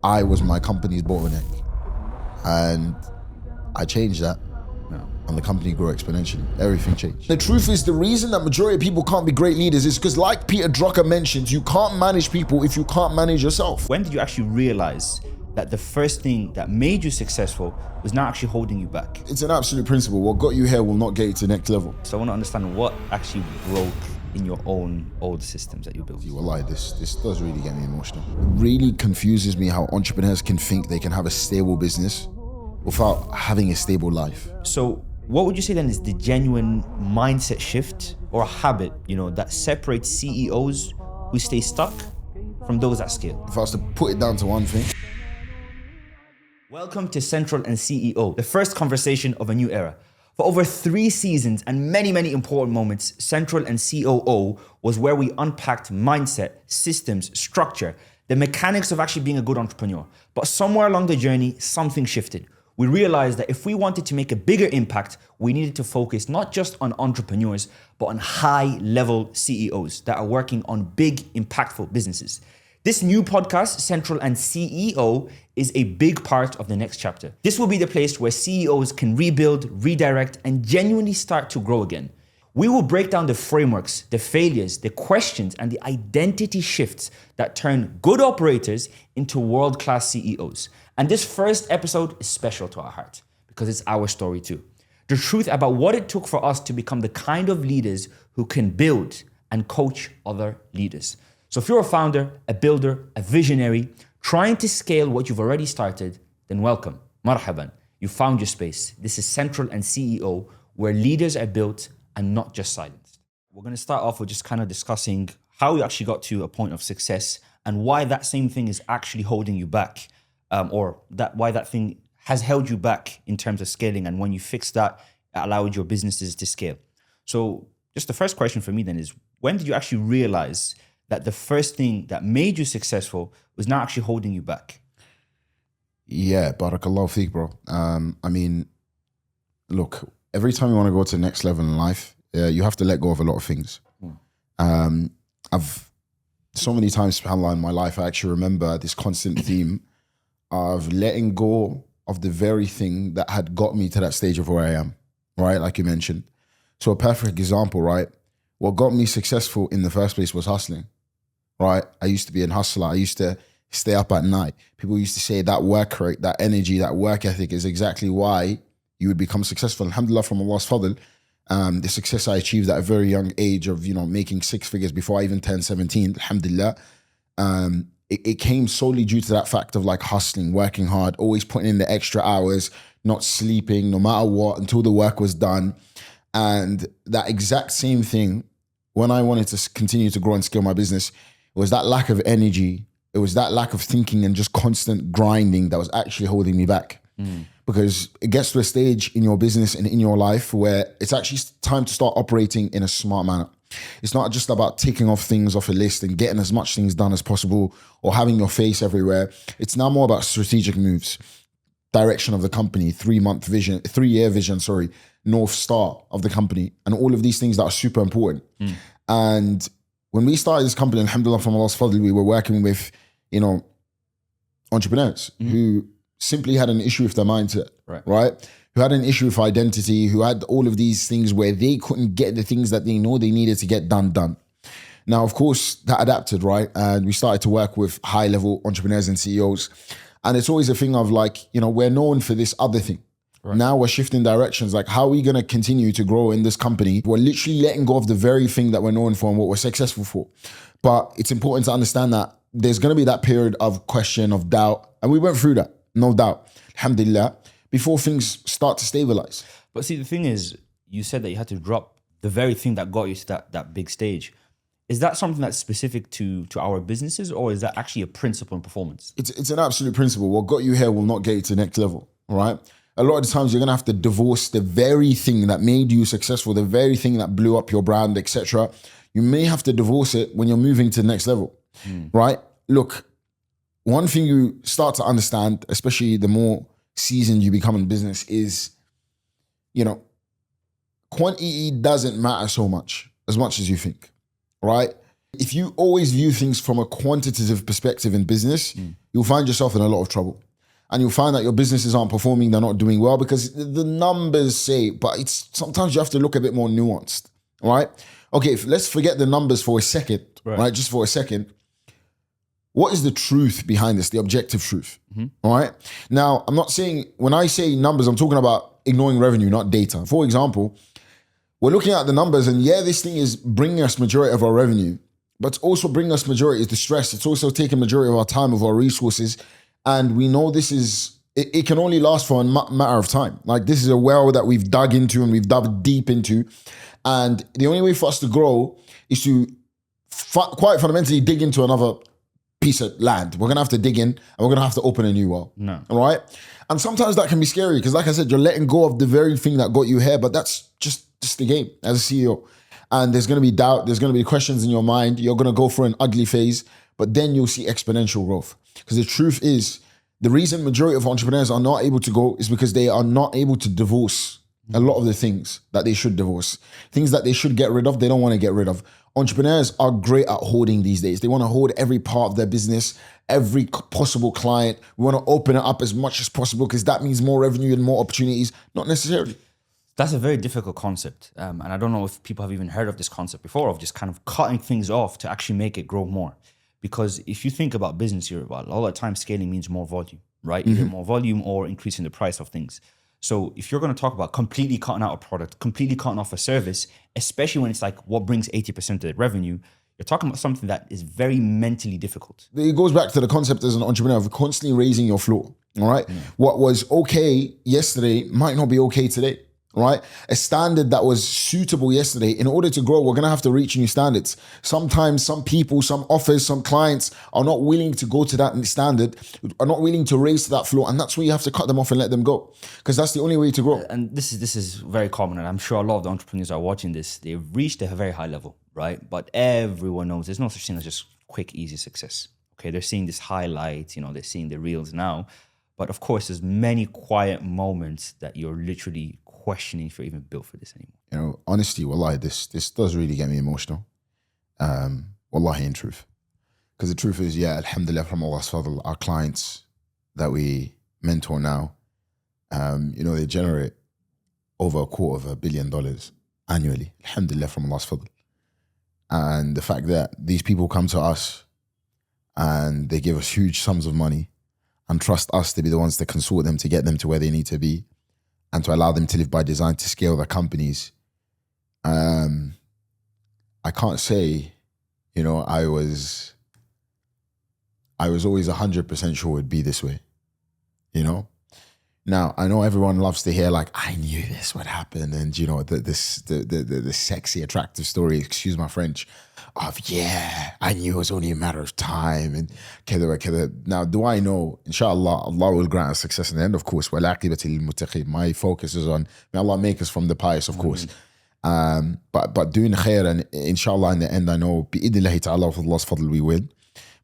I was my company's bottleneck. And I changed that. And the company grew exponentially. Everything changed. The truth is, the reason that majority of people can't be great leaders is because, like Peter Drucker mentions, you can't manage people if you can't manage yourself. When did you actually realize that the first thing that made you successful was not actually holding you back? It's an absolute principle. What got you here will not get you to the next level. So I want to understand what actually broke in your own old systems that you built. Wallahi, this does really get me emotional. It really confuses me how entrepreneurs can think they can have a stable business without having a stable life. So what would you say then is the genuine mindset shift or habit, that separates CEOs who stay stuck from those that scale? If I was to put it down to one thing. Welcome to Central and CEO, the first conversation of a new era. For over 3 seasons and many, many important moments, Central and COO was where we unpacked mindset, systems, structure, the mechanics of actually being a good entrepreneur. But somewhere along the journey, something shifted. We realized that if we wanted to make a bigger impact, we needed to focus not just on entrepreneurs, but on high-level CEOs that are working on big, impactful businesses. This new podcast, Central and CEO, is a big part of the next chapter. This will be the place where CEOs can rebuild, redirect, and genuinely start to grow again. We will break down the frameworks, the failures, the questions, and the identity shifts that turn good operators into world-class CEOs. And this first episode is special to our heart because it's our story too. The truth about what it took for us to become the kind of leaders who can build and coach other leaders. So if you're a founder, a builder, a visionary, trying to scale what you've already started, then welcome, marhaban. You found your space. This is Central and CEO, where leaders are built and not just silenced. We're going to start off with just kind of discussing how you actually got to a point of success and why that same thing is actually holding you back, why that thing has held you back in terms of scaling, and when you fixed that, it allowed your businesses to scale. So just the first question for me then is, when did you actually realize that the first thing that made you successful was not actually holding you back? Yeah, barakallahu feek, bro. Look, every time you want to go to the next level in life, you have to let go of a lot of things. I've so many times, subhanAllah, in my life, I actually remember this constant theme of letting go of the very thing that had got me to that stage of where I am, right? Like you mentioned. So a perfect example, right? What got me successful in the first place was hustling, right? I used to be a hustler. I used to stay up at night. People used to say that work rate, that energy, that work ethic is exactly why you would become successful. Alhamdulillah, from Allah's fadl, the success I achieved at a very young age of, making 6 figures before I even turned 17, alhamdulillah, it came solely due to that fact of like hustling, working hard, always putting in the extra hours, not sleeping, no matter what, until the work was done. And that exact same thing, when I wanted to continue to grow and scale my business, it was that lack of energy. It was that lack of thinking and just constant grinding that was actually holding me back. Because it gets to a stage in your business and in your life where it's actually time to start operating in a smart manner. It's not just about ticking off things off a list and getting as much things done as possible or having your face everywhere. It's now more about strategic moves, direction of the company, 3-year vision, North Star of the company, and all of these things that are super important. And when we started this company, alhamdulillah, from Allah's fadl, we were working with, entrepreneurs who simply had an issue with their mindset, right? Who had an issue with identity, who had all of these things where they couldn't get the things that they know they needed to get done. Now, of course, that adapted, right? And we started to work with high-level entrepreneurs and CEOs. And it's always a thing of like, we're known for this other thing. Right. Now we're shifting directions. Like, how are we going to continue to grow in this company? We're literally letting go of the very thing that we're known for and what we're successful for. But it's important to understand that there's going to be that period of question, of doubt. And we went through that, no doubt, alhamdulillah, before things start to stabilize. But see, the thing is, you said that you had to drop the very thing that got you to that big stage. Is that something that's specific to our businesses, or is that actually a principle in performance? It's an absolute principle. What got you here will not get you to the next level, all right? A lot of the times you're going to have to divorce the very thing that made you successful, the very thing that blew up your brand, etc. You may have to divorce it when you're moving to the next level, right? Look, one thing you start to understand, especially the more seasoned you become in business, is, quantity doesn't matter so much as you think, right? If you always view things from a quantitative perspective in business, you'll find yourself in a lot of trouble. And you'll find that your businesses aren't performing, they're not doing well because the numbers say, but it's sometimes you have to look a bit more nuanced, right? Okay, let's forget the numbers for a second, right? Just for a second. What is the truth behind this, the objective truth, all right? Now, I'm not saying, when I say numbers, I'm talking about ignoring revenue, not data. For example, we're looking at the numbers and this thing is bringing us majority of our revenue, but also bringing us majority is the stress. It's also taking majority of our time, of our resources. And we know this is, it can only last for a matter of time. Like this is a well that we've dug into and we've dug deep into. And the only way for us to grow is to quite fundamentally dig into another piece of land. We're going to have to dig in and we're going to have to open a new well. All right. And sometimes that can be scary because like I said, you're letting go of the very thing that got you here, but that's just the game as a CEO. And there's going to be doubt. There's going to be questions in your mind. You're going to go through an ugly phase, but then you'll see exponential growth. Because the truth is, the reason majority of entrepreneurs are not able to go is because they are not able to divorce a lot of the things that they should divorce. Things that they should get rid of, they don't want to get rid of. Entrepreneurs are great at hoarding these days. They want to hoard every part of their business, every possible client. We want to open it up as much as possible because that means more revenue and more opportunities. Not necessarily. That's a very difficult concept. And I don't know if people have even heard of this concept before, of just kind of cutting things off to actually make it grow more. Because if you think about business here, well, all the time scaling means more volume, right? Either more volume or increasing the price of things. So if you're going to talk about completely cutting out a product, completely cutting off a service, especially when it's like what brings 80% of the revenue, you're talking about something that is very mentally difficult. It goes back to the concept as an entrepreneur of constantly raising your floor, all right? What was okay yesterday might not be okay today. Right? A standard that was suitable yesterday, in order to grow, we're going to have to reach new standards. Sometimes some people, some offers, some clients are not willing to go to that standard, are not willing to raise to that floor. And that's where you have to cut them off and let them go. Because that's the only way to grow. And this is very common. And I'm sure a lot of the entrepreneurs that are watching this, they've reached a very high level, right? But everyone knows there's no such thing as just quick, easy success. Okay, they're seeing this highlight, they're seeing the reels now. But of course, there's many quiet moments that you're literally questioning if you're even built for this anymore. Honestly, wallahi, this does really get me emotional. Wallahi, in truth. Because the truth is, alhamdulillah, from Allah's fadl, our clients that we mentor now, they generate over $250 million annually. Alhamdulillah, from Allah's fadl. And the fact that these people come to us and they give us huge sums of money and trust us to be the ones to consult them to get them to where they need to be, and to allow them to live by design, to scale their companies. I can't say, I was always 100% sure it'd be this way, Now, I know everyone loves to hear like, I knew this would happen. And, the sexy, attractive story, excuse my French, of, I knew it was only a matter of time. And now, do I know, inshallah, Allah will grant us success in the end, of course. My focus is on, may Allah make us from the pious, of course. But doing khair, and inshallah, in the end, I know, bi'idnillahi ta'ala, with Allah's fadl, we will.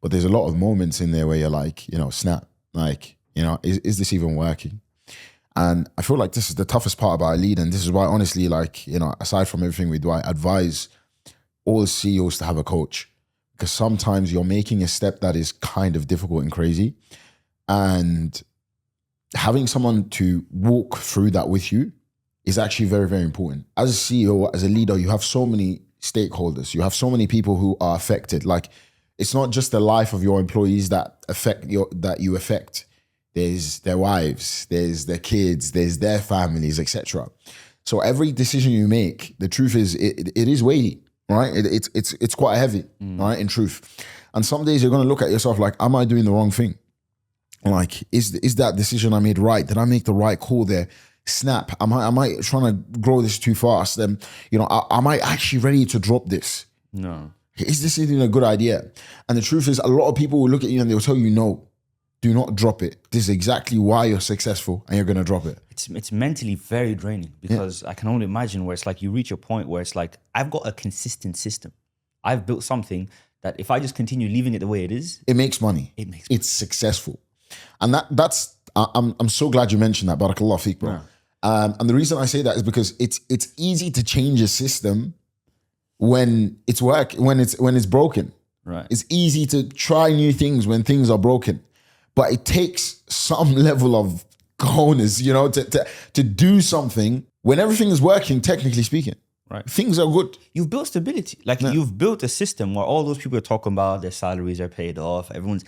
But there's a lot of moments in there where you're like, snap, like, is this even working? And I feel like this is the toughest part about a lead. And this is why, honestly, like, aside from everything we do, I advise all CEOs to have a coach, because sometimes you're making a step that is kind of difficult and crazy. And having someone to walk through that with you is actually very, very important. As a CEO, as a leader, you have so many stakeholders. You have so many people who are affected. Like, it's not just the life of your employees that you affect. There's their wives, there's their kids, there's their families, etc. So every decision you make, the truth is, it is weighty, right? It's quite heavy, right? In truth, and some days you're going to look at yourself like, am I doing the wrong thing? Like, is that decision I made right? Did I make the right call there? Snap! Am I trying to grow this too fast? Then am I actually ready to drop this? No. Is this even a good idea? And the truth is, a lot of people will look at you and they'll tell you, no. Do not drop it. This is exactly why you're successful, and you're going to drop it. It's mentally very draining, because I can only imagine where it's like you reach a point where it's like, I've got a consistent system. I've built something that if I just continue leaving it the way it is, it makes money. It's successful. And that's I'm so glad you mentioned that. Barakallah feek, bro. And the reason I say that is because it's easy to change a system when it's when it's broken. Right. It's easy to try new things when things are broken, but it takes some level of cojones, you know, to do something when everything is working, technically speaking. Right. Things are good. You've built stability. Like you've built a system where all those people are talking about their salaries are paid off. Everyone's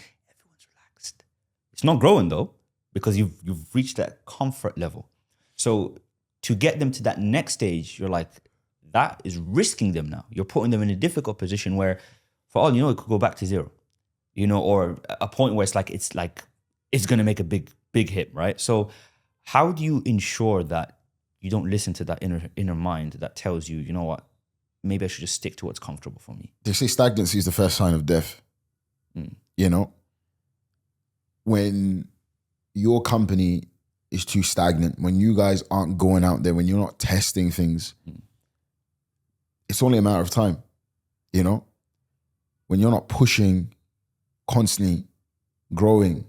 relaxed. It's not growing though, because you've reached that comfort level. So to get them to that next stage, you're like, that is risking them now. You're putting them in a difficult position where, for all you know, it could go back to zero, you know, or a point where it's going to make a big hit, right? So how do you ensure that you don't listen to that inner mind that tells you, you know what, maybe I should just stick to what's comfortable for me? They say stagnancy is the first sign of death. You know, when your company is too stagnant, when you guys aren't going out there, when you're not testing things, it's only a matter of time, you know? When you're not pushing, constantly growing,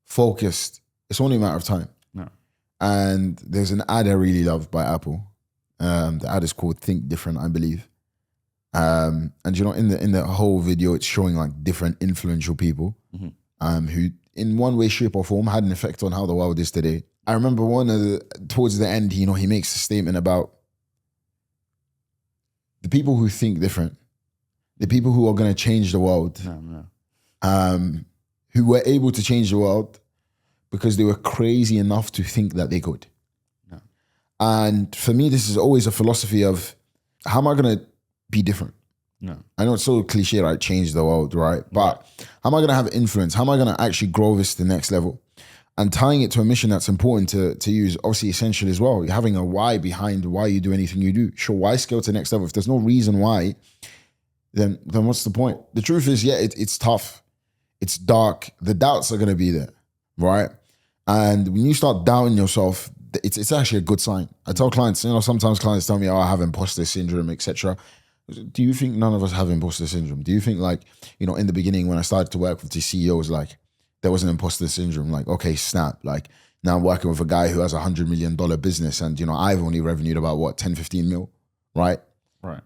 focused, it's only a matter of time. No. And there's an ad I really love by Apple. The ad is called Think Different, I believe. And you know, in the whole video, it's showing like different influential people who, in one way, shape, or form, had an effect on how the world is today. I remember towards the end, you know, he makes a statement about the people who think different, the people who are going to change the world, who were able to change the world because they were crazy enough to think that they could. No. And for me, this is always a philosophy of, how am I going to be different? No. I know it's so cliche, right? Change the world, right? But how am I going to have influence? How am I going to actually grow this to the next level? And tying it to a mission that's important to you is obviously essential as well. You're having a why behind why you do anything you do. Sure, why scale to the next level? If there's no reason why, then what's the point? The truth is, it's tough. It's dark. The doubts are going to be there, right? And when you start doubting yourself, it's actually a good sign. I tell clients, you know, sometimes clients tell me, oh, I have imposter syndrome, etc. Do you think none of us have imposter syndrome? Do you think, like, you know, in the beginning when I started to work with the CEOs, like, there was an imposter syndrome, like, okay, snap. Like, now I'm working with a guy who has $100 million business and, you know, I've only revenued about 10, 15 mil, right? Right.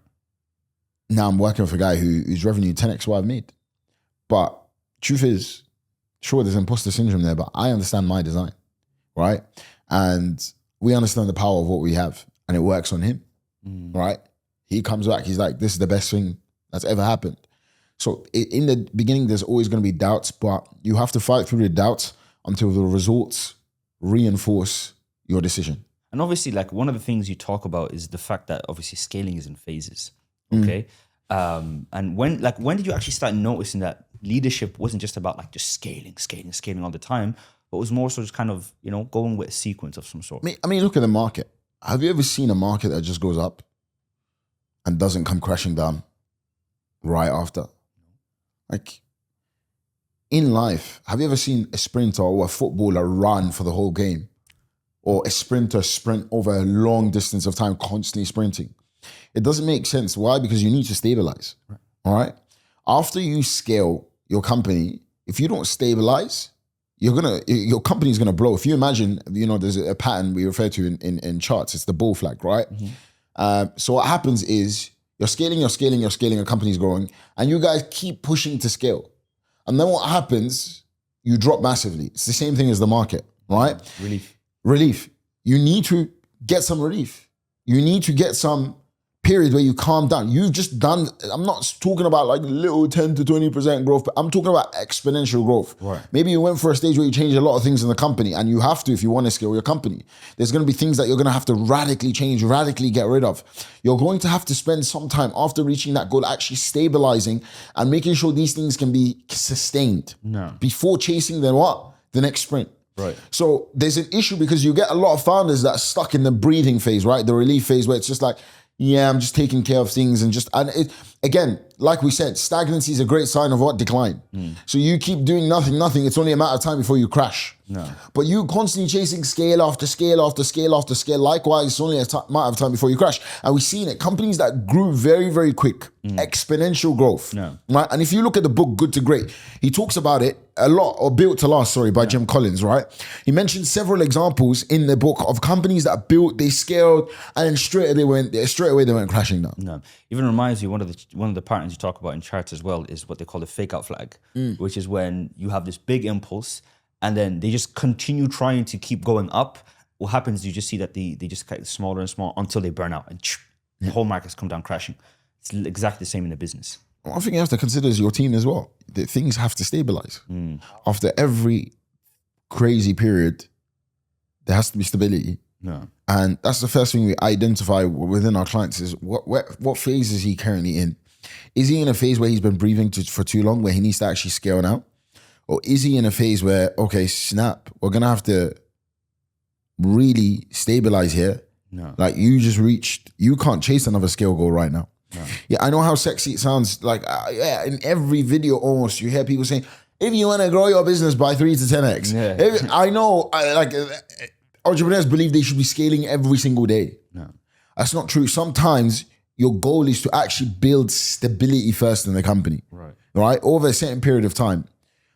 Now I'm working with a guy who's revenue 10x what I've made. But truth is, sure, there's imposter syndrome there, but I understand my design, right? And we understand the power of what we have, and it works on him, right? He comes back, he's like, this is the best thing that's ever happened. So in the beginning, there's always going to be doubts, but you have to fight through the doubts until the results reinforce your decision. And obviously, like, one of the things you talk about is the fact that obviously scaling is in phases, okay? And when did you actually start noticing that leadership wasn't just about like just scaling all the time, but was more so just kind of, you know, going with a sequence of some sort? I mean, look at the market. Have you ever seen a market that just goes up and doesn't come crashing down right after? Like, in life, have you ever seen a sprinter or a footballer run for the whole game? Or a sprinter sprint over a long distance of time, constantly sprinting? It doesn't make sense. Why? Because you need to stabilize, all right? After you scale your company, if you don't stabilize, your company's gonna blow. If you imagine, you know, there's a pattern we refer to in charts, it's the bull flag, right? So what happens is, you're scaling, your company's growing, and you guys keep pushing to scale. And then what happens, you drop massively. It's the same thing as the market, right? Relief. You need to get some relief. You need to get some period where you calm down. You've just done, I'm not talking about like little 10 to 20% growth, but I'm talking about exponential growth. Right. Maybe you went for a stage where you changed a lot of things in the company, and you have to if you want to scale your company. There's going to be things that you're going to have to radically change, radically get rid of. You're going to have to spend some time after reaching that goal actually stabilizing and making sure these things can be sustained before chasing the next sprint. Right. So there's an issue because you get a lot of founders that are stuck in the breathing phase, right? The relief phase, where it's just like, yeah, I'm just taking care of things and again, like we said, stagnancy is a great sign of what? Decline. So you keep doing nothing. It's only a matter of time before you crash. No. But you constantly chasing scale after scale after scale after scale. Likewise, it's only a matter of time before you crash. And we've seen it. Companies that grew very, very quick, exponential growth. No. Right? And if you look at the book Good to Great, he talks about it a lot, or Built to Last, by Jim Collins, right? He mentioned several examples in the book of companies that built, they scaled, and then straight away they went crashing down. No, even reminds me one of the patterns you talk about in charts as well is what they call the fake out flag, which is when you have this big impulse and then they just continue trying to keep going up. What happens is you just see that they just get smaller and smaller until they burn out and the whole market's come down crashing. It's exactly the same in the business. One thing you have to consider is your team as well. That things have to stabilize. After every crazy period, there has to be stability. No. And that's the first thing we identify within our clients is what phase is he currently in? Is he in a phase where he's been breathing for too long, where he needs to actually scale now? Or is he in a phase where, okay, snap, we're going to have to really stabilize here. No. Like you can't chase another scale goal right now. No. Yeah, I know how sexy it sounds. Like, in every video almost, you hear people saying, if you want to grow your business by 3 to 10x. Yeah. I know, entrepreneurs believe they should be scaling every single day. No. That's not true. Sometimes your goal is to actually build stability first in the company. Right? Over a certain period of time.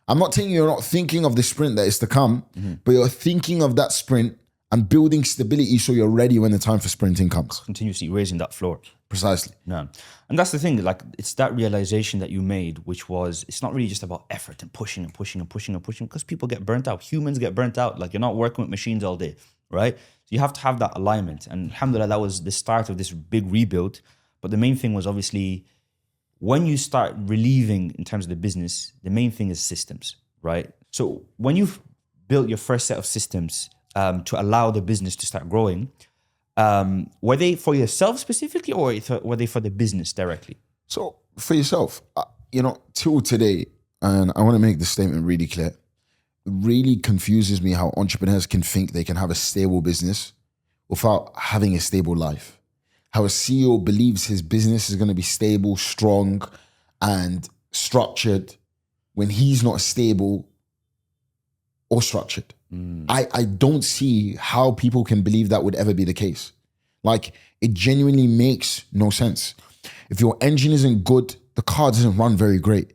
I'm not saying you're not thinking of the sprint that is to come, but you're thinking of that sprint and building stability so you're ready when the time for sprinting comes. Continuously raising that floor. Precisely. No. And that's the thing, like it's that realization that you made, which was, it's not really just about effort and pushing and pushing and pushing and pushing because people get burnt out. Humans get burnt out. Like you're not working with machines all day, right? So you have to have that alignment. And alhamdulillah, that was the start of this big rebuild. But the main thing was obviously when you start relieving in terms of the business, the main thing is systems, right? So when you've built your first set of systems to allow the business to start growing, were they for yourself specifically or were they for the business directly? So for yourself, till today, and I want to make this statement really clear, it really confuses me how entrepreneurs can think they can have a stable business without having a stable life. How a CEO believes his business is going to be stable, strong, and structured when he's not stable or structured. I don't see how people can believe that would ever be the case. Like, it genuinely makes no sense. If your engine isn't good, the car doesn't run very great.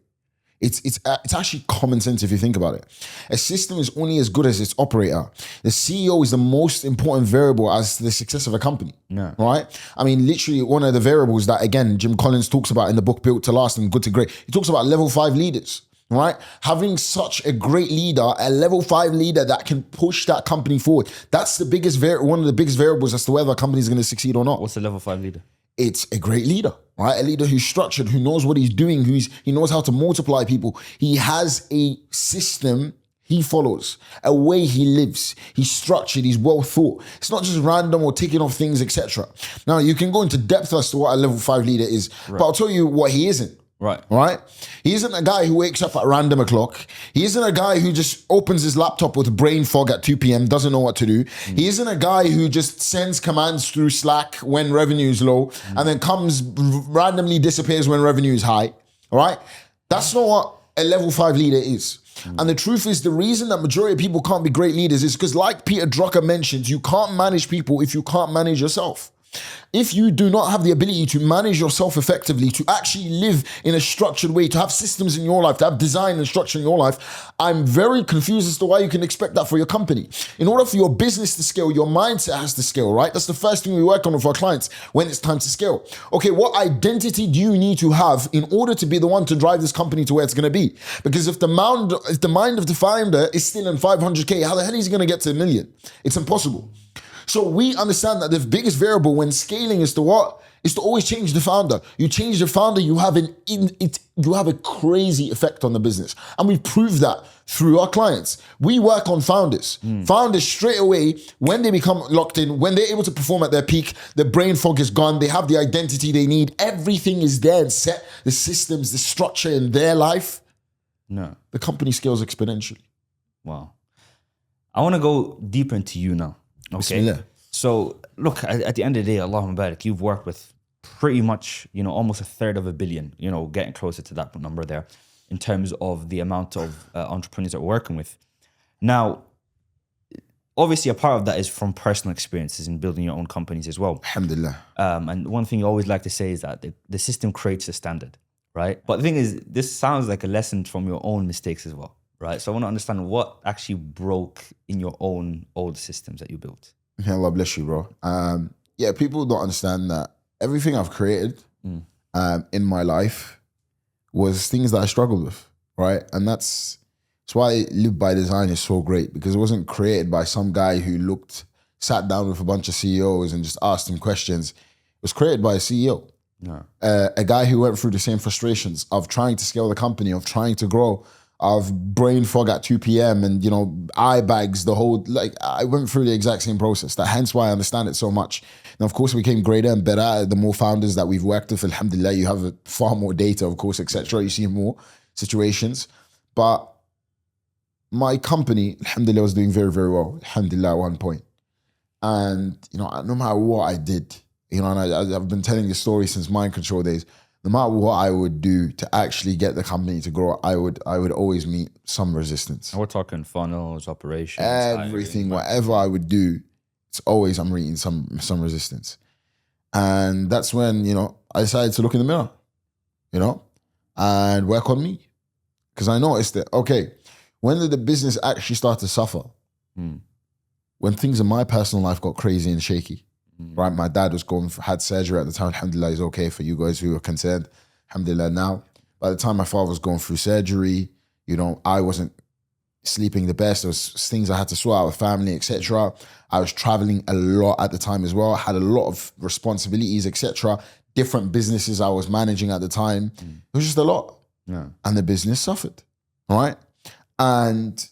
It's actually common sense if you think about it. A system is only as good as its operator. The CEO is the most important variable as to the success of a company, right? I mean, literally one of the variables that, again, Jim Collins talks about in the book Built to Last and Good to Great, he talks about level 5 leaders, right? Having such a great leader, a level 5 leader that can push that company forward. That's the biggest one of the biggest variables as to whether a company is going to succeed or not. What's the level 5 leader? It's a great leader, right? A leader who's structured, who knows what he's doing, he knows how to multiply people. He has a system he follows, a way he lives. He's structured, he's well thought. It's not just random or ticking off things, etc. Now, you can go into depth as to what a level 5 leader is, but I'll tell you what he isn't. Right? He isn't a guy who wakes up at random o'clock. He isn't a guy who just opens his laptop with brain fog at 2 p.m., doesn't know what to do. He isn't a guy who just sends commands through Slack when revenue is low and then randomly disappears when revenue is high. All right? That's not what a level 5 leader is. And the truth is, the reason that majority of people can't be great leaders is because, like Peter Drucker mentions, you can't manage people if you can't manage yourself. If you do not have the ability to manage yourself effectively, to actually live in a structured way, to have systems in your life, to have design and structure in your life, I'm very confused as to why you can expect that for your company. In order for your business to scale, your mindset has to scale, right? That's the first thing we work on with our clients when it's time to scale. Okay, what identity do you need to have in order to be the one to drive this company to where it's going to be? Because if the mind of the founder is still in 500K, how the hell is he going to get to $1 million? It's impossible. So we understand that the biggest variable when scaling is to what? Is to always change the founder. You change the founder, you have a crazy effect on the business. And we prove that through our clients. We work on founders. Founders straight away, when they become locked in, when they're able to perform at their peak, the brain fog is gone, they have the identity they need, everything is there and set, the systems, the structure in their life. The company scales exponentially. Wow. I want to go deeper into you now. Okay. Bismillah. So look, at the end of the day, Allahumma barak, you've worked with pretty much, almost 1/3 of $1 billion, getting closer to that number there in terms of the amount of entrepreneurs that we're working with. Now, obviously a part of that is from personal experiences in building your own companies as well. Alhamdulillah. And one thing you always like to say is that the system creates the standard, right? But the thing is, this sounds like a lesson from your own mistakes as well, right? So I want to understand what actually broke in your own old systems that you built. Yeah, Allah bless you, bro. Yeah, people don't understand that everything I've created in my life was things that I struggled with, right? And that's why Live by Design is so great, because it wasn't created by some guy who sat down with a bunch of CEOs and just asked them questions. It was created by a CEO, a guy who went through the same frustrations of trying to scale the company, of trying to grow, of brain fog at 2 p.m. and, eye bags, I went through the exact same process. Hence why I understand it so much. And of course, we became greater and better. The more founders that we've worked with, alhamdulillah, you have far more data, of course, etc. You see more situations. But my company, alhamdulillah, was doing very, very well, alhamdulillah, at one point. And, no matter what I did, and I've been telling this story since Mind Control days, no matter what I would do to actually get the company to grow, I would always meet some resistance. And we're talking funnels, operations, everything, whatever I would do, it's always I'm meeting some resistance. And that's when, I decided to look in the mirror, and work on me. Because I noticed that, okay, when did the business actually start to suffer? When things in my personal life got crazy and shaky. Right, my dad had surgery at the time. Alhamdulillah, he's okay for you guys who are concerned. Alhamdulillah now. By the time my father was going through surgery, I wasn't sleeping the best. There was things I had to sort out with family, etc. I was traveling a lot at the time as well. I had a lot of responsibilities, etc. Different businesses I was managing at the time. It was just a lot. Yeah. And the business suffered, right? And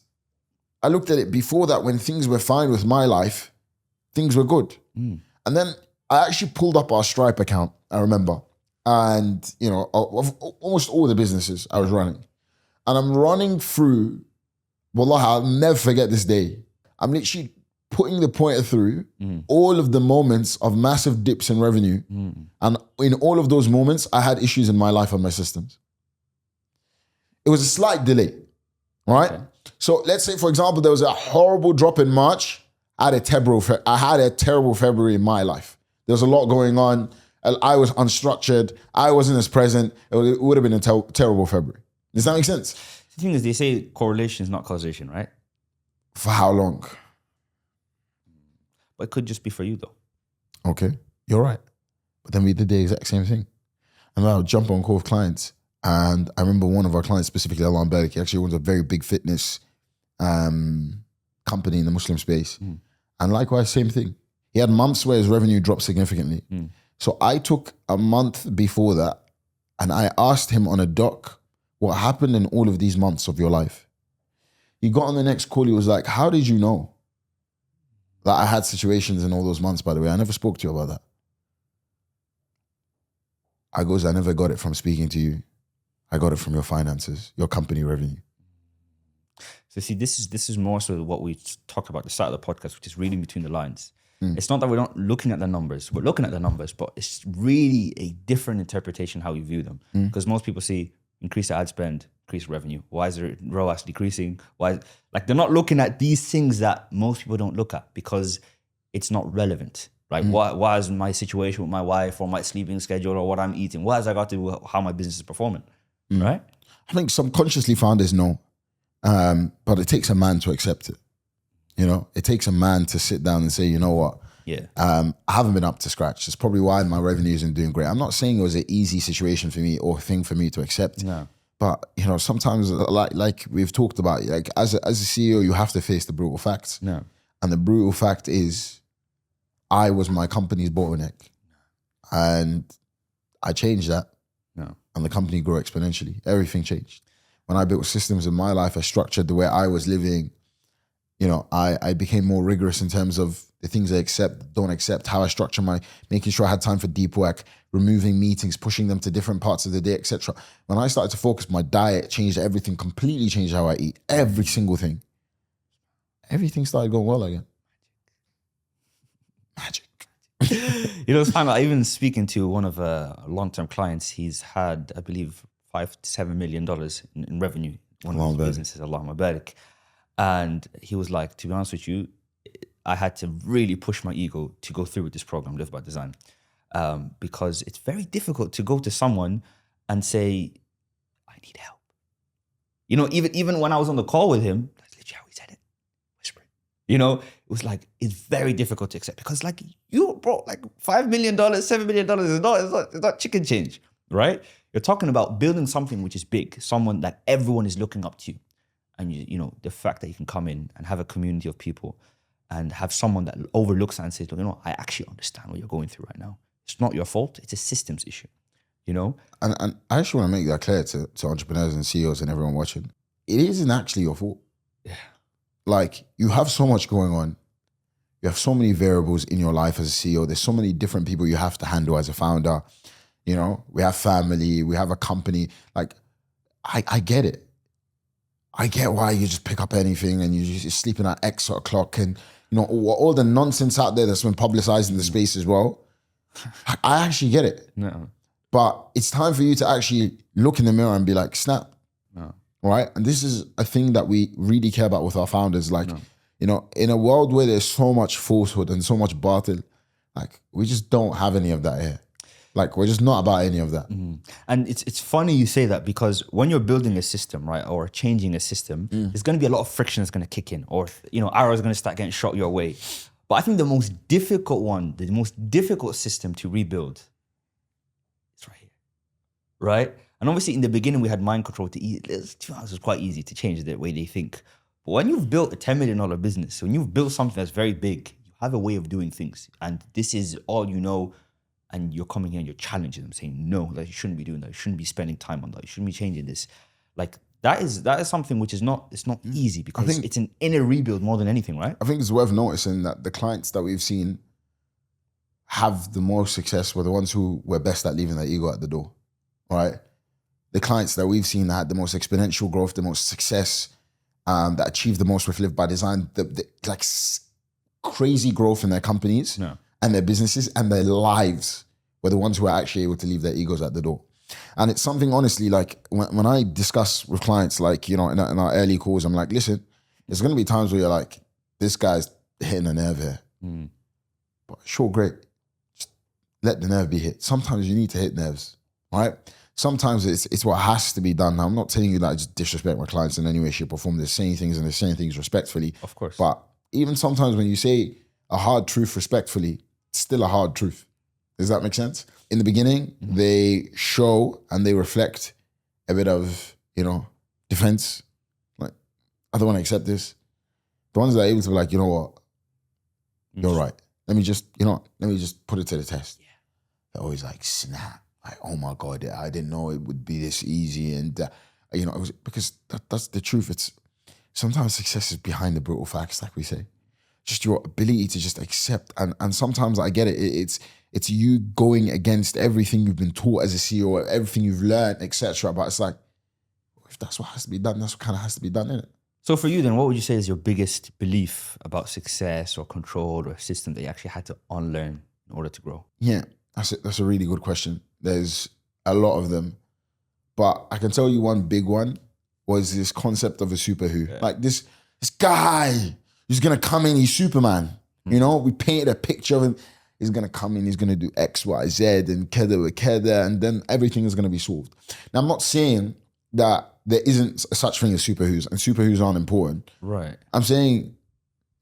I looked at it before that, when things were fine with my life, things were good. And then I actually pulled up our Stripe account, I remember. And, of almost all the businesses I was running. And I'm running through, wallah, I'll never forget this day. I'm literally putting the pointer through all of the moments of massive dips in revenue. And in all of those moments, I had issues in my life and my systems. It was a slight delay, right? Okay. So let's say, for example, there was a horrible drop in March. I had a terrible February in my life. There was a lot going on. I was unstructured. I wasn't as present. It would have been a terrible February. Does that make sense? The thing is, they say correlation is not causation, right? For how long? But it could just be for you, though. Okay, you're right. But then we did the exact same thing. And I would jump on call with clients. And I remember one of our clients, specifically Unlearn, he actually owns a very big fitness company in the Muslim space. And likewise, same thing. He had months where his revenue dropped significantly. So I took a month before that and I asked him on a doc, what happened in all of these months of your life? He got on the next call, he was like, how did you know that I had situations in all those months, by the way? I never spoke to you about that. I goes, I never got it from speaking to you. I got it from your finances, your company revenue. So see, this is more so what we talked about at the start of the podcast, which is reading between the lines. It's not that we're not looking at the numbers. We're looking at the numbers, but it's really a different interpretation how you view them. Because most people see increase ad spend, increase revenue. Why is the ROAS decreasing? They're not looking at these things that most people don't look at because it's not relevant. Right? Why is my situation with my wife or my sleeping schedule or what I'm eating? What has I got to do with how my business is performing? Right? I think subconsciously founders know. But it takes a man to accept it. It takes a man to sit down and say, you know what? Yeah. I haven't been up to scratch. That's probably why my revenue isn't doing great. I'm not saying it was an easy situation for me or thing for me to accept. No. But sometimes, like we've talked about, like as a CEO, you have to face the brutal facts. No. And the brutal fact is, I was my company's bottleneck, and I changed that. No. And the company grew exponentially. Everything changed. When I built systems in my life, I structured the way I was living. I became more rigorous in terms of the things I accept, don't accept, how I structure making sure I had time for deep work, removing meetings, pushing them to different parts of the day, etc. When I started to focus, my diet changed everything, completely changed how I eat, every single thing. Everything started going well again. Magic. It's fine. Even speaking to one of long-term clients, he's had, I believe, $5 to $7 million in revenue. One of his businesses, Allah Mabarak. And he was like, to be honest with you, I had to really push my ego to go through with this program, Live by Design, because it's very difficult to go to someone and say, I need help. You know, even when I was on the call with him, that's literally how he said it, whispering. You know, it was like, it's very difficult to accept because like you, bro, like $5 million, $7 million it's not chicken change, right? You're talking about building something which is big, someone that everyone is looking up to. And you know, the fact that you can come in and have a community of people and have someone that overlooks and says, you know, I actually understand what you're going through right now. It's not your fault. It's a systems issue, you know? And I actually want to make that clear to entrepreneurs and CEOs and everyone watching. It isn't actually your fault. Yeah. Like, you have so much going on. You have so many variables in your life as a CEO. There's so many different people you have to handle as a founder. You know, we have family, we have a company. Like, I get it. I get why you just pick up anything and you're sleeping at X o'clock and, you know, all the nonsense out there that's been publicized in the space as well. I actually get it. No. But it's time for you to actually look in the mirror and be like, snap. No. Right? And this is a thing that we really care about with our founders. Like, you know, in a world where there's so much falsehood and so much batil, like, we just don't have any of that here. Like, we're just not about any of that. And it's funny you say that because when you're building a system, right, or changing a system, there's going to be a lot of friction that's going to kick in, or, you know, arrows are going to start getting shot your way. But I think the most difficult system to rebuild is right here, right? And obviously in the beginning we had mind control it was quite easy to change the way they think. But when you've built a $10 million business, when you've built something that's very big, you have a way of doing things. And this is all you know. And you're coming here and you're challenging them, saying, no, like, you shouldn't be doing that. You shouldn't be spending time on that. You shouldn't be changing this. Like, that is something which is not easy because it's an inner rebuild more than anything, right? I think it's worth noticing that the clients that we've seen have the most success were the ones who were best at leaving their ego at the door, right? The clients that we've seen that had the most exponential growth, the most success, that achieved the most with Live by Design, crazy growth in their companies. Yeah. And their businesses and their lives were the ones who are actually able to leave their egos at the door. And it's something, honestly, like when I discuss with clients, like, you know, in our early calls, I'm like, listen, there's going to be times where you're like, this guy's hitting a nerve here. But sure, great. Just let the nerve be hit. Sometimes you need to hit nerves, right? Sometimes it's what has to be done. Now, I'm not telling you that I just disrespect my clients in any way, shape or form. They're saying things and they're saying things respectfully. Of course. But even sometimes when you say a hard truth respectfully, it's still a hard truth. Does that make sense? In the beginning, they show and they reflect a bit of, you know, defense. Like, I don't want to accept this. The ones that are able to be like, you know what? You're right. Let me just put it to the test. Yeah. They're always like, snap. Like, oh my God, I didn't know it would be this easy. And, you know, it was because that's the truth. It's sometimes success is behind the brutal facts, like we say. Just your ability to just accept. And sometimes I get it. It's you going against everything you've been taught as a CEO, everything you've learned, etc. But it's like, if that's what has to be done, that's what kind of has to be done, innit? So for you then, what would you say is your biggest belief about success or control or a system that you actually had to unlearn in order to grow? Yeah, that's a really good question. There's a lot of them. But I can tell you one big one was this concept of a super who. Yeah. Like this guy, he's going to come in, he's Superman. You know, we painted a picture of him. He's going to come in, he's going to do X, Y, Z and keda with keda, and then everything is going to be solved. Now, I'm not saying that there isn't such thing as super who's, and super who's aren't important. Right. I'm saying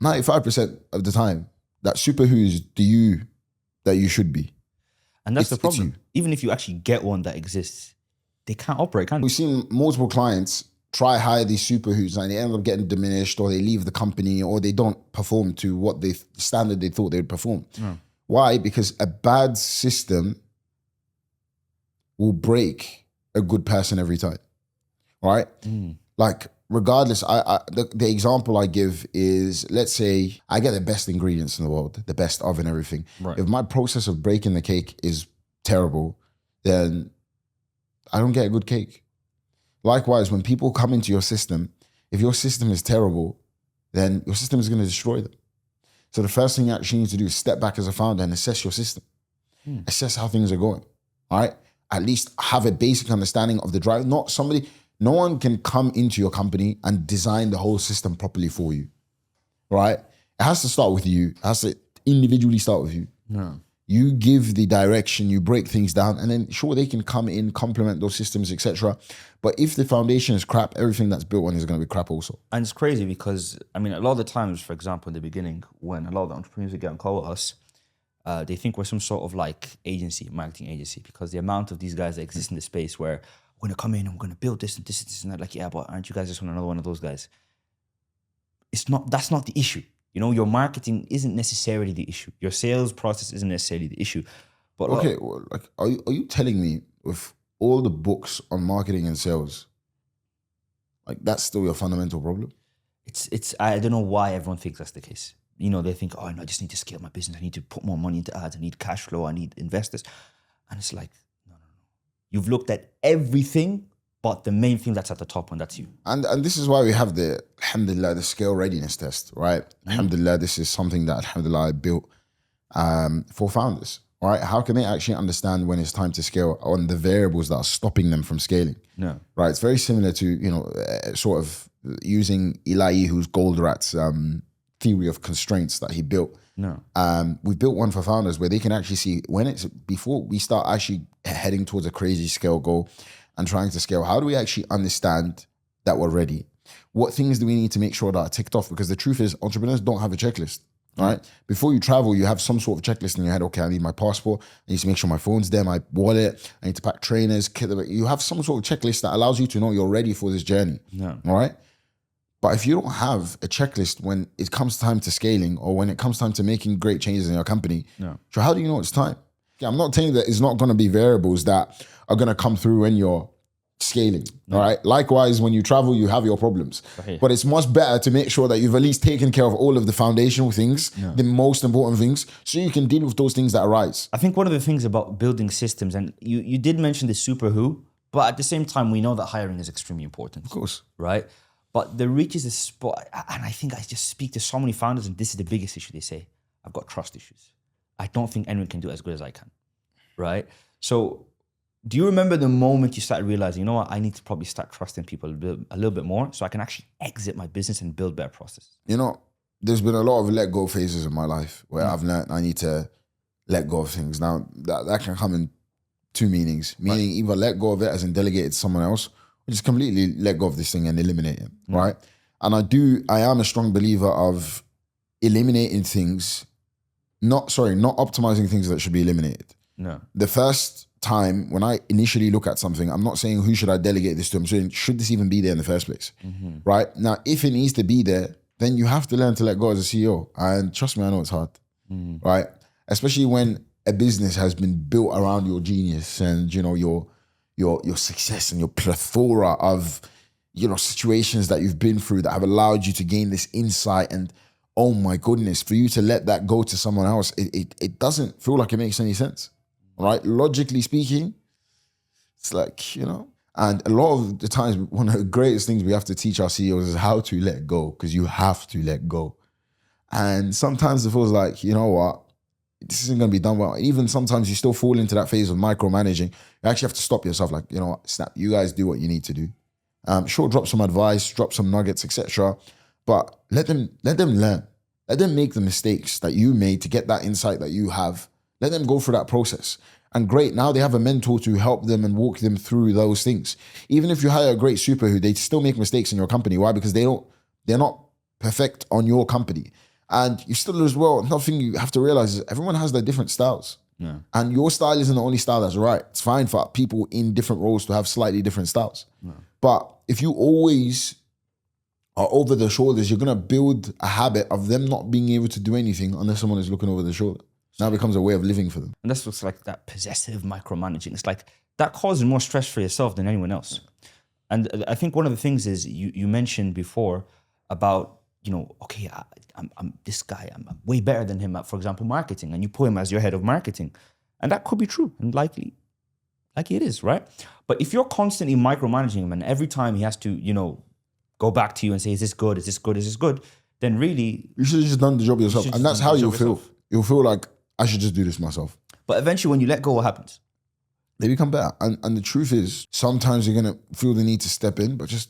95% of the time that super who's the you that you should be. And that's the problem. Even if you actually get one that exists, they can't operate, can they? We've seen multiple clients try hire these super who's and they end up getting diminished, or they leave the company, or they don't perform to what the standard they thought they would perform. Why? Because a bad system will break a good person every time, right? Like, regardless, the example I give is, let's say I get the best ingredients in the world, the best of and everything. Right. If my process of breaking the cake is terrible, then I don't get a good cake. Likewise, when people come into your system, if your system is terrible, then your system is going to destroy them. So the first thing you actually need to do is step back as a founder and assess your system. Assess how things are going, all right? At least have a basic understanding of the drive. No one can come into your company and design the whole system properly for you, right? It has to start with you. It has to individually start with you. No. You give the direction, you break things down, and then sure, they can come in, complement those systems, etc. But if the foundation is crap, everything that's built on is going to be crap also. And it's crazy because, I mean, a lot of the times, for example, in the beginning, when a lot of the entrepreneurs get on call with us, they think we're some sort of like agency, marketing agency, because the amount of these guys that exist in the space where we're going to come in and we're going to build this and this and this and that. Like, yeah, but aren't you guys just another one of those guys? That's not the issue. You know, your marketing isn't necessarily the issue. Your sales process isn't necessarily the issue. But Okay, well, like, are you telling me with all the books on marketing and sales, like that's still your fundamental problem? it's I don't know why everyone thinks that's the case. You know, they think, oh, no, I just need to scale my business. I need to put more money into ads. I need cash flow. I need investors. And it's like, no. You've looked at everything but the main thing that's at the top, and that's you. And this is why we have the, alhamdulillah, the scale readiness test, right? Alhamdulillah, this is something that, alhamdulillah, I built for founders, right? How can they actually understand when it's time to scale on the variables that are stopping them from scaling? No. Right? It's very similar to, you know, sort of using Eliyahu's Goldratt's theory of constraints that he built. No. We built one for founders where they can actually see when it's, before we start actually heading towards a crazy scale goal and trying to scale, how do we actually understand that we're ready? What things do we need to make sure that are ticked off? Because the truth is, entrepreneurs don't have a checklist, right? Before you travel, you have some sort of checklist in your head. Okay, I need my passport. I need to make sure my phone's there, my wallet. I need to pack trainers. You have some sort of checklist that allows you to know you're ready for this journey, all right? But if you don't have a checklist when it comes time to scaling or when it comes time to making great changes in your company, so how do you know it's time? Yeah, I'm not saying that it's not going to be variables that are going to come through when you're scaling, all right? Likewise, when you travel, you have your problems. But it's much better to make sure that you've at least taken care of all of the foundational things, the most important things, so you can deal with those things that arise. I think one of the things about building systems, and you did mention the super who, but at the same time, we know that hiring is extremely important. Of course. Right? But there reaches a spot, and I think I just speak to so many founders, and this is the biggest issue. They say, I've got trust issues. I don't think anyone can do it as good as I can, right? So do you remember the moment you started realizing, you know what, I need to probably start trusting people a little bit more so I can actually exit my business and build better process? You know, there's been a lot of let go phases in my life where I've learned I need to let go of things. Now, that can come in two meanings, meaning either let go of it as in delegate it to someone else, or just completely let go of this thing and eliminate it, right? And I am a strong believer of eliminating things, not optimizing things that should be eliminated. No. The first time when I initially look at something, I'm not saying who should I delegate this to, I'm saying should this even be there in the first place, right? Now, if it needs to be there, then you have to learn to let go as a CEO. And trust me, I know it's hard, right? Especially when a business has been built around your genius and, you know, your success and your plethora of, you know, situations that you've been through that have allowed you to gain this insight. And oh my goodness, for you to let that go to someone else, it doesn't feel like it makes any sense, right? Logically speaking, it's like, you know, and a lot of the times, one of the greatest things we have to teach our CEOs is how to let go, because you have to let go. And sometimes it feels like, you know what, this isn't going to be done well. Even sometimes you still fall into that phase of micromanaging. You actually have to stop yourself, like, you know what, snap, you guys do what you need to do. Sure, drop some advice, drop some nuggets, etc. But let them learn. Let them make the mistakes that you made to get that insight that you have. Let them go through that process. And great, now they have a mentor to help them and walk them through those things. Even if you hire a great super who, they still make mistakes in your company. Why? Because they're not perfect on your company. And you still as well, another thing you have to realize is everyone has their different styles. Yeah. And your style isn't the only style that's right. It's fine for people in different roles to have slightly different styles. Yeah. But if you always are over the shoulders, you're going to build a habit of them not being able to do anything unless someone is looking over their shoulder. Now it becomes a way of living for them. And that's what's like that possessive micromanaging. It's like that causes more stress for yourself than anyone else. And I think one of the things is you mentioned before about, you know, okay, I'm this guy, I'm way better than him at, for example, marketing, and you put him as your head of marketing. And that could be true, and likely it is, right? But if you're constantly micromanaging him and every time he has to, you know, go back to you and say, is this good, is this good, is this good, then really... You should have just done the job yourself. And that's how you'll feel. You'll feel like, I should just do this myself. But eventually when you let go, what happens? They become better. And the truth is, sometimes you're going to feel the need to step in, but just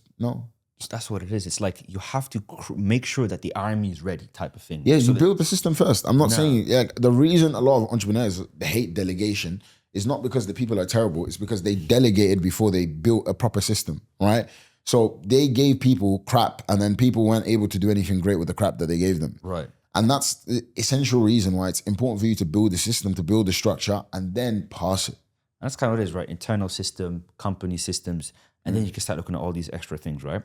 That's what it is. It's like you have to make sure that the army is ready, type of thing. Yeah, So you that- build the system first. I'm not saying, the reason a lot of entrepreneurs hate delegation is not because the people are terrible. It's because they delegated before they built a proper system, right? So they gave people crap, and then people weren't able to do anything great with the crap that they gave them. Right. And that's the essential reason why it's important for you to build the system, to build the structure, and then pass it. That's kind of what it is, right? Internal system, company systems, and then you can start looking at all these extra things, right?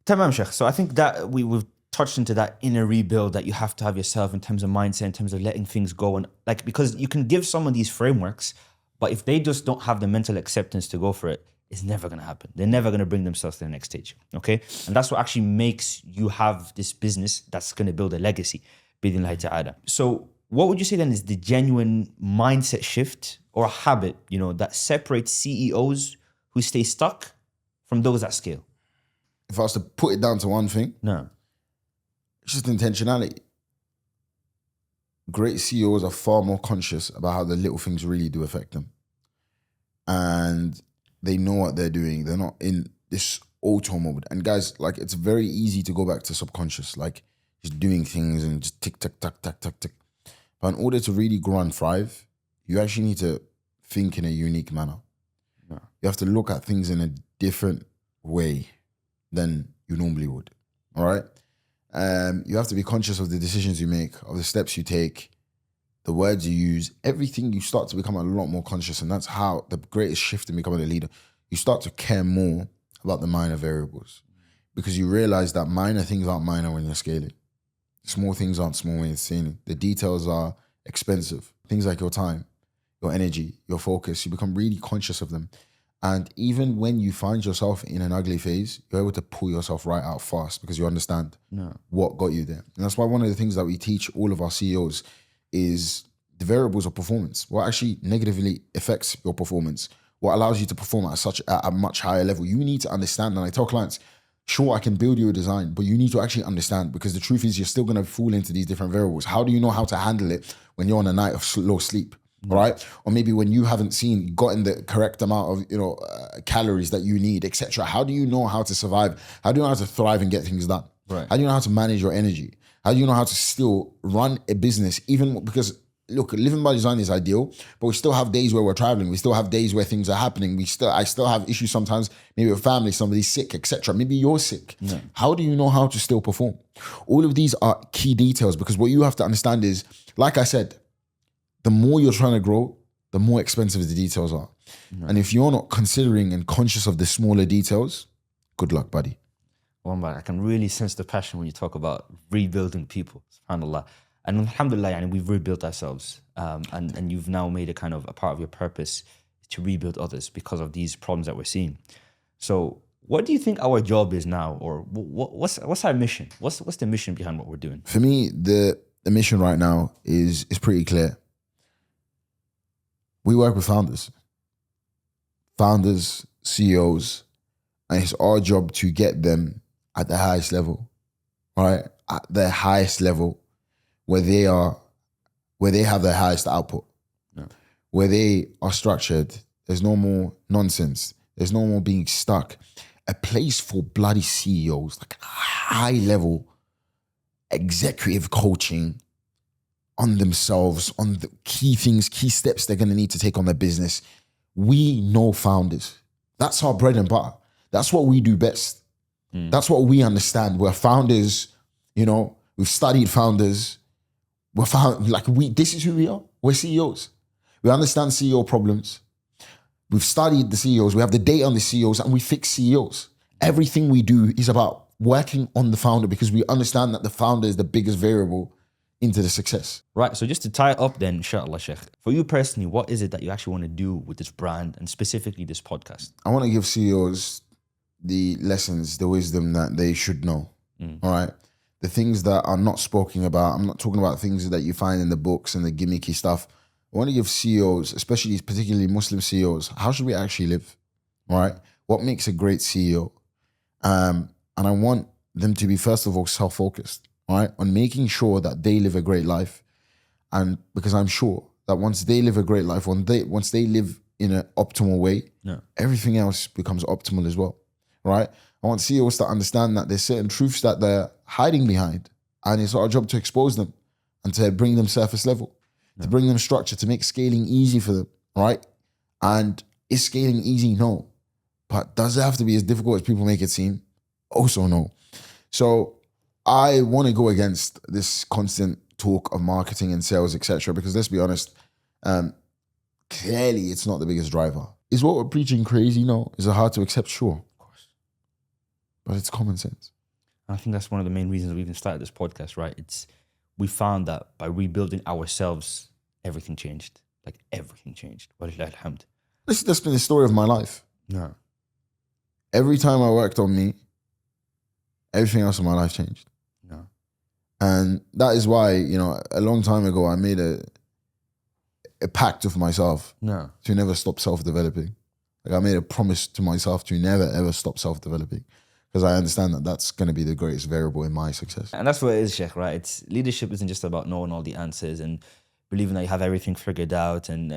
Tamam, Sheikh. So I think that we've touched into that inner rebuild that you have to have yourself in terms of mindset, in terms of letting things go. And like, because you can give someone these frameworks, but if they just don't have the mental acceptance to go for it, it's never going to happen. They're never going to bring themselves to the next stage, okay? And that's what actually makes you have this business that's going to build a legacy, bidnillahi ta'ala. So what would you say then is the genuine mindset shift or a habit, that separates CEOs who stay stuck from those that scale? If I was to put it down to one thing, No. it's just intentionality. Great CEOs are far more conscious about how the little things really do affect them. And they know what they're doing. They're not in this auto mode. And guys, like, it's very easy to go back to subconscious, like just doing things and just tick, tick, tack, tack, tack, tick. But in order to really grow and thrive, you actually need to think in a unique manner. No. You have to look at things in a different way than you normally would. All right? You have to be conscious of the decisions you make, of the steps you take, the words you use, everything. You start to become a lot more conscious, and that's how the greatest shift in becoming a leader. You start to care more about the minor variables because you realize that minor things aren't minor when you're scaling. Small things aren't small when you're scaling. The details are expensive. Things like your time, your energy, your focus, you become really conscious of them. And even when you find yourself in an ugly phase, you're able to pull yourself right out fast because you understand what got you there. And that's why one of the things that we teach all of our CEOs is the variables of performance. What actually negatively affects your performance? What allows you to perform at a much higher level? You need to understand. And I tell clients, sure, I can build you a design, but you need to actually understand, because the truth is you're still going to fall into these different variables. How do you know how to handle it when you're on a night of low sleep? Right? Or maybe when you haven't gotten the correct amount of, calories that you need, etc. How do you know how to survive? How do you know how to thrive and get things done? Right. How do you know how to manage your energy? How do you know how to still run a business? Even because, look, living by design is ideal, but we still have days where we're traveling. We still have days where things are happening. I still have issues sometimes, maybe with family, somebody's sick, etc. Maybe you're sick. Yeah. How do you know how to still perform? All of these are key details, because what you have to understand is, like I said, the more you're trying to grow, the more expensive the details are. Right. And if you're not considering and conscious of the smaller details, good luck, buddy. Well, I can really sense the passion when you talk about rebuilding people, subhanAllah. And alhamdulillah, we've rebuilt ourselves. And you've now made it kind of a part of your purpose to rebuild others because of these problems that we're seeing. So what do you think our job is now? Or what's our mission? What's the mission behind what we're doing? For me, the mission right now is pretty clear. We work with founders, CEOs, and it's our job to get them at the highest level, right? At the highest level where they have their highest output, where they are structured. There's no more nonsense. There's no more being stuck. A place for bloody CEOs, like high level executive coaching on themselves, on the key things, key steps they're going to need to take on their business. We know founders. That's our bread and butter. That's what we do best. That's what we understand. We're founders, we've studied founders. This is who we are. We're CEOs. We understand CEO problems. We've studied the CEOs. We have the data on the CEOs, and we fix CEOs. Everything we do is about working on the founder, because we understand that the founder is the biggest variable into the success. Right. So just to tie it up then, inshallah, Sheikh, for you personally, what is it that you actually want to do with this brand and specifically this podcast? I want to give CEOs the lessons, the wisdom that they should know. All right. The things that are not spoken about. I'm not talking about things that you find in the books and the gimmicky stuff. I want to give CEOs, especially particularly Muslim CEOs, how should we actually live? All right. What makes a great CEO? And I want them to be, first of all, self-focused. All right, on making sure that they live a great life. And because I'm sure that once they live a great life, once they live in an optimal way, everything else becomes optimal as well. right? I want CEOs to understand that there's certain truths that they're hiding behind, and it's our job to expose them and to bring them surface level, to bring them structure, to make scaling easy for them, right? And is scaling easy? No. But does it have to be as difficult as people make it seem? Also no. So I want to go against this constant talk of marketing and sales, etc. Because let's be honest, clearly it's not the biggest driver. Is what we're preaching crazy? No. Is it hard to accept? Sure. Of course. But it's common sense. I think that's one of the main reasons we even started this podcast, right? We found that by rebuilding ourselves, everything changed. Like everything changed. Walillahi alhamd. That's been the story of my life. No. Every time I worked on me, everything else in my life changed. No. And that is why, a long time ago, I made a pact with myself to never stop self-developing. Like I made a promise to myself to never, ever stop self-developing, because I understand that that's going to be the greatest variable in my success. And that's what it is, Sheikh, right? Leadership isn't just about knowing all the answers and believing that you have everything figured out and,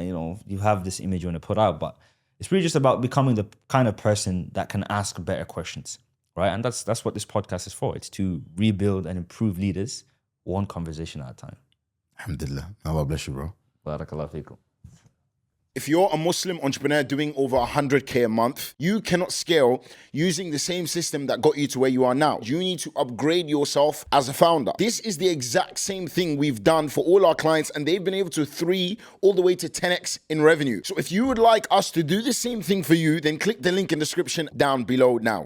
you have this image you want to put out, but it's really just about becoming the kind of person that can ask better questions, right? And that's what this podcast is for. It's to rebuild and improve leaders one conversation at a time. Alhamdulillah. Allah bless you, bro. Barakallah feekum. If you're a Muslim entrepreneur doing over 100K a month, you cannot scale using the same system that got you to where you are now. You need to upgrade yourself as a founder. This is the exact same thing we've done for all our clients, and they've been able to 3 all the way to 10x in revenue. So if you would like us to do the same thing for you, then click the link in the description down below now.